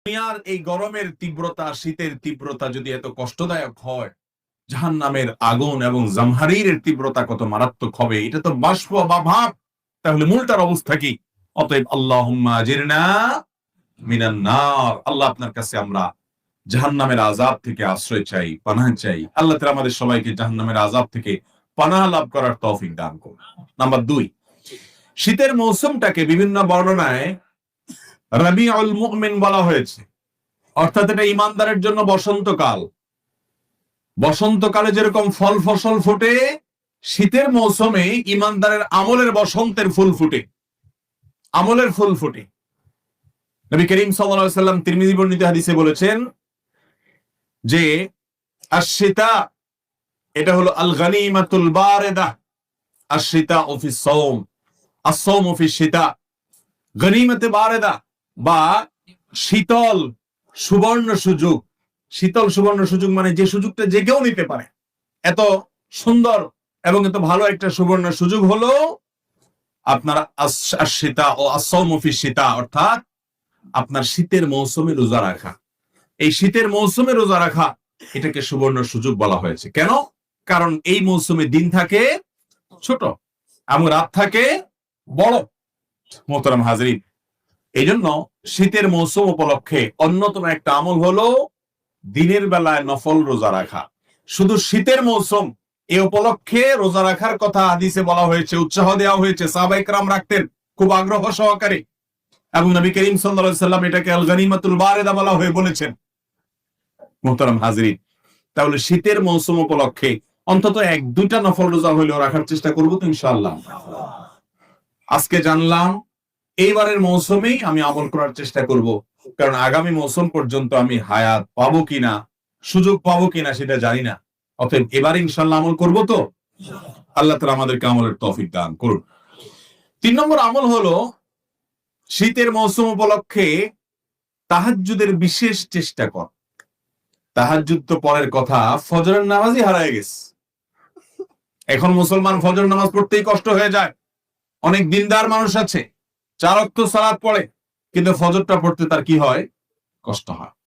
দুনিয়ার এই গরমের তীব্রতা, শীতের তীব্রতা যদি এত কষ্টদায়ক হয়, জাহান্নামের আগুন এবং জামহারীরের তীব্রতা কত মারাত্মক হবে, এটা তো বাষ্প বা ভাব। তাহলে মূলটার অবস্থা কি? অতএব আল্লাহুম্মা আজিরনা মিনান নার, আল্লাহ আপনার কাছে আমরা জাহান্নামের আযাব থেকে আশ্রয় চাই, পানাহ চাই। আল্লাহ তাআলা আমাদের সবাইকে জাহান্নামের আযাব থেকে পানাহ লাভ করার তৌফিক দান করুন। নাম্বার 2, শীতের মৌসুমটাকে বিভিন্ন বর্ণনায় রাবিউল মুমিন বলা হয়েছে, অর্থাৎ এটা ঈমানদারের জন্য বসন্তকাল। বসন্তকালে যেরকম ফল ফসল ফোটে, শীতের মৌসুমে ঈমানদারের আমলের বসন্তের ফুল ফুটে, আমলের ফুল ফুটে। নবী করিম সাল্লাল্লাহু আলাইহি ওয়াসাল্লাম তিরমিজি বর্ণিত হাদিসে বলেছেন যে আশ-শিতা, এটা হলো আল গানিমাতুল বারিদা, আশ-শিতা ফিস সাওম, আস-সাওমু ফিস শিতা। গনিমতে বারিদা বা শীতল সুবর্ণ সুযোগ। শীতল সুবর্ণ সুযোগ মানে যে সুযোগটা যে কেউ নিতে পারে। এত সুন্দর এবং এত ভালো একটা সুবর্ণ সুযোগ হলো আপনার আশ-শিতা ও আস-সাওমু ফিস শিতা, অর্থাৎ আপনার শীতের মৌসুমে রোজা রাখা। এই শীতের মৌসুমে রোজা রাখা, এটাকে সুবর্ণ সুযোগ বলা হয়েছে। কেন? কারণ এই মৌসুমে দিন থাকে ছোট এবং রাত থাকে বড়। মোহতারাম হাজরিন, এই জন্য শীতের মৌসুম উপলক্ষে অন্যতম একটা আমল হলো দিনের বেলায় নফল রোজা রাখা। শুধু শীতের মৌসুম, এ উপলক্ষে রোজা রাখার কথা হাদিসে বলা হয়েছে, উৎসাহ দেওয়া হয়েছে। সাহাবায়ে কেরাম রাখতেন খুব আগ্রহ সহকারে, এবং নবী করিম সাল্লাল্লাহু আলাইহি সাল্লাম এটাকে আল গানিমাতুল বারিদা বলা হয়ে বলেছেন। মোহতারাম হাজরিন, তাহলে শীতের মৌসুম উপলক্ষে অন্তত 1-2টা নফল রোজা হইলেও রাখার চেষ্টা করবো তো ইনশাআল্লাহ। আজকে জানলাম এইবারের মৌসুমেই আমি আমল করার চেষ্টা করব, কারণ আগামী মৌসুম পর্যন্ত আমি হায়াত পাবো কিনা, সুযোগ পাবো কিনা সেটা জানি না। অতএব এবারে ইনশাআল্লাহ আমল করব তো। আল্লাহ তাআলা আমাদেরকে আমলের তৌফিক দান করুন। 3 নম্বর আমল হলো শীতের মৌসুম উপলক্ষে তাহাজ্জুদের বিশেষ চেষ্টা কর। তাহাজ্জুদ তো পরের কথা, ফজরের নামাজই হারায় গেছে। এখন মুসলমান ফজর নামাজ পড়তেই কষ্ট হয়ে যায়। অনেক দিনদার মানুষ আছে, 4 ওয়াক্ত সালাত পড়ে, কিন্তু ফজরটা পড়তে তার কি হয়? কষ্ট হয়।